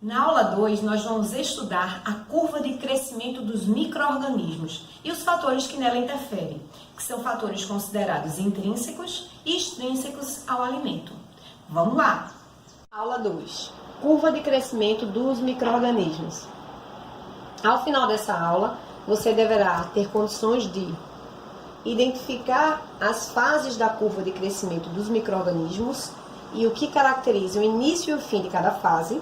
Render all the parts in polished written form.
Na aula 2, nós vamos estudar a curva de crescimento dos micro-organismos e os fatores que nela interferem, que são fatores considerados intrínsecos e extrínsecos ao alimento. Vamos lá! Aula 2. Curva de crescimento dos micro-organismos. Ao final dessa aula, você deverá ter condições de identificar as fases da curva de crescimento dos micro-organismos e o que caracteriza o início e o fim de cada fase,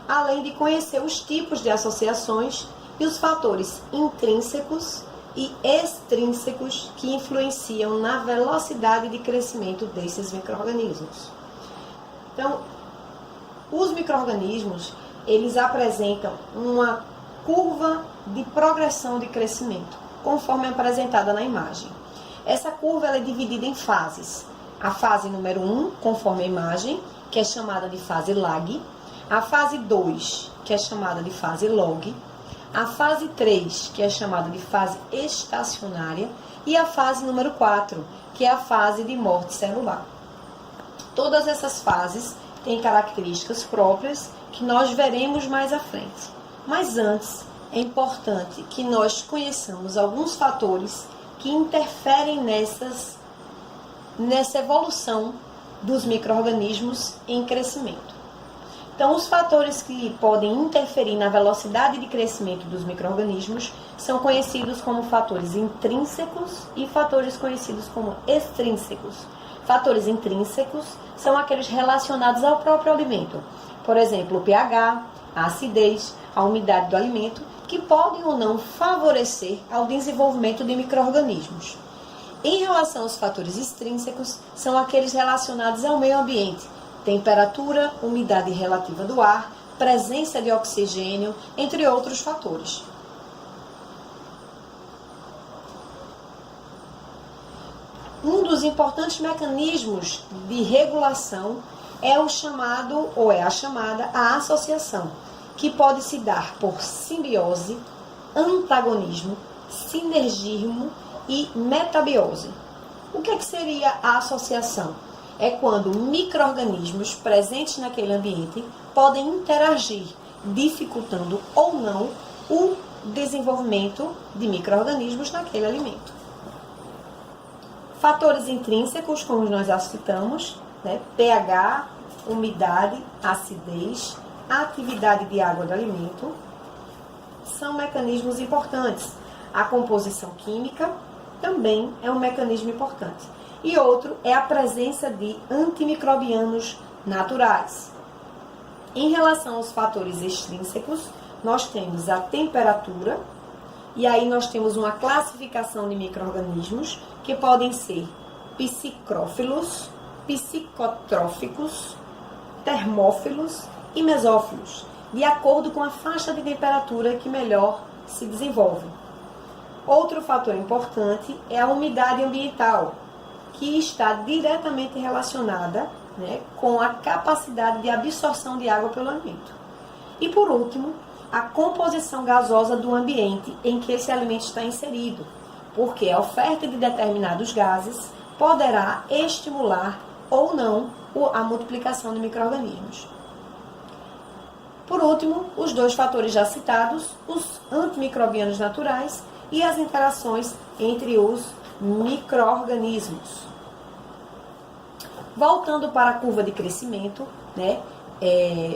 além de conhecer os tipos de associações e os fatores intrínsecos e extrínsecos que influenciam na velocidade de crescimento desses micro-organismos. Então, os micro-organismos, eles apresentam uma curva de progressão de crescimento, conforme apresentada na imagem. Essa curva ela é dividida em fases. A fase número 1, conforme a imagem, que é chamada de fase lag. A fase 2, que é chamada de fase log, a fase 3, que é chamada de fase estacionária, e a fase número 4, que é a fase de morte celular. Todas essas fases têm características próprias que nós veremos mais à frente. Mas antes, é importante que nós conheçamos alguns fatores que interferem nessa evolução dos micro-organismos em crescimento. Então, os fatores que podem interferir na velocidade de crescimento dos micro-organismos são conhecidos como fatores intrínsecos e fatores conhecidos como extrínsecos. Fatores intrínsecos são aqueles relacionados ao próprio alimento. Por exemplo, o pH, a acidez, a umidade do alimento, que podem ou não favorecer ao desenvolvimento de micro-organismos. Em relação aos fatores extrínsecos, são aqueles relacionados ao meio ambiente, temperatura, umidade relativa do ar, presença de oxigênio, entre outros fatores. Um dos importantes mecanismos de regulação é o chamado, ou é a chamada, a associação, que pode se dar por simbiose, antagonismo, sinergismo e metabiose. O que seria a associação? É quando micro-organismos presentes naquele ambiente podem interagir, dificultando ou não o desenvolvimento de micro-organismos naquele alimento. Fatores intrínsecos, como nós já citamos, pH, umidade, acidez, atividade de água do alimento, são mecanismos importantes. A composição química também é um mecanismo importante. E outro é a presença de antimicrobianos naturais. Em relação aos fatores extrínsecos, nós temos a temperatura, e aí nós temos uma classificação de micro-organismos que podem ser psicrófilos, psicotróficos, termófilos e mesófilos, de acordo com a faixa de temperatura que melhor se desenvolve. Outro fator importante é a umidade ambiental, que está diretamente relacionada com a capacidade de absorção de água pelo alimento. E por último, a composição gasosa do ambiente em que esse alimento está inserido, porque a oferta de determinados gases poderá estimular ou não a multiplicação de micro-organismos. Por último, os dois fatores já citados, os antimicrobianos naturais e as interações entre os micro-organismos. Voltando para a curva de crescimento,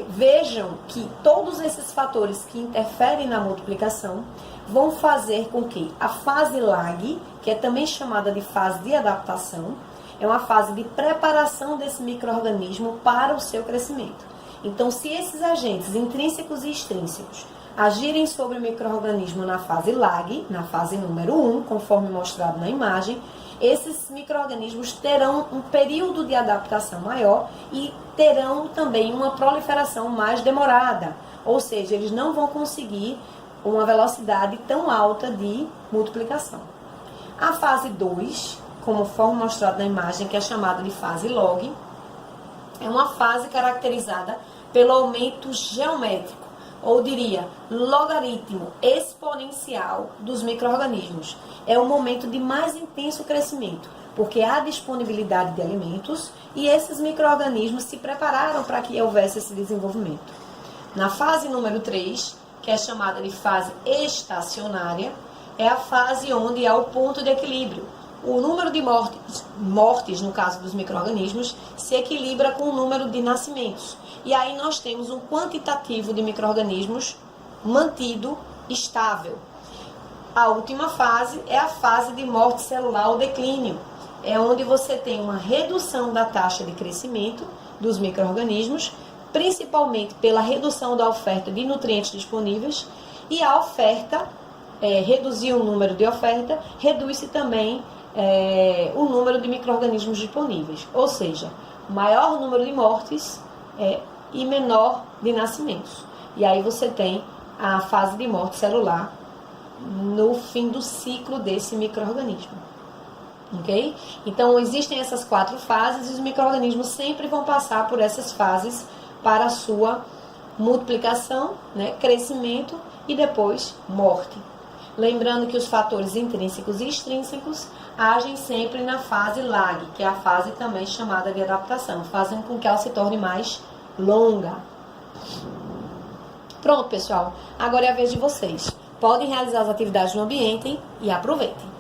vejam que todos esses fatores que interferem na multiplicação vão fazer com que a fase lag, que é também chamada de fase de adaptação, é uma fase de preparação desse micro-organismo para o seu crescimento. Então, se esses agentes intrínsecos e extrínsecos agirem sobre o micro-organismo na fase lag, na fase número 1, conforme mostrado na imagem, esses micro-organismos terão um período de adaptação maior e terão também uma proliferação mais demorada, ou seja, eles não vão conseguir uma velocidade tão alta de multiplicação. A fase 2, conforme mostrado na imagem, que é chamada de fase log, é uma fase caracterizada pelo aumento geométrico, ou diria, logaritmo exponencial dos micro-organismos. É o momento de mais intenso crescimento, porque há disponibilidade de alimentos e esses micro-organismos se prepararam para que houvesse esse desenvolvimento. Na fase número 3, que é chamada de fase estacionária, é a fase onde há o ponto de equilíbrio. O número de mortes, no caso dos micro-organismos, se equilibra com o número de nascimentos. E aí nós temos um quantitativo de micro-organismos mantido estável. A última fase é a fase de morte celular ou declínio. É onde você tem uma redução da taxa de crescimento dos micro-organismos, principalmente pela redução da oferta de nutrientes disponíveis, e a oferta, reduzir o número de oferta, reduz-se também o número de micro-organismos disponíveis, ou seja, maior número de mortes e menor de nascimentos. E aí você tem a fase de morte celular no fim do ciclo desse micro-organismo. Ok? Então, existem essas 4 fases e os micro-organismos sempre vão passar por essas fases para a sua multiplicação, né, crescimento e depois morte. Lembrando que os fatores intrínsecos e extrínsecos agem sempre na fase lag, que é a fase também chamada de adaptação, fazem com que ela se torne mais longa. Pronto, pessoal. Agora é a vez de vocês. Podem realizar as atividades no ambiente e aproveitem.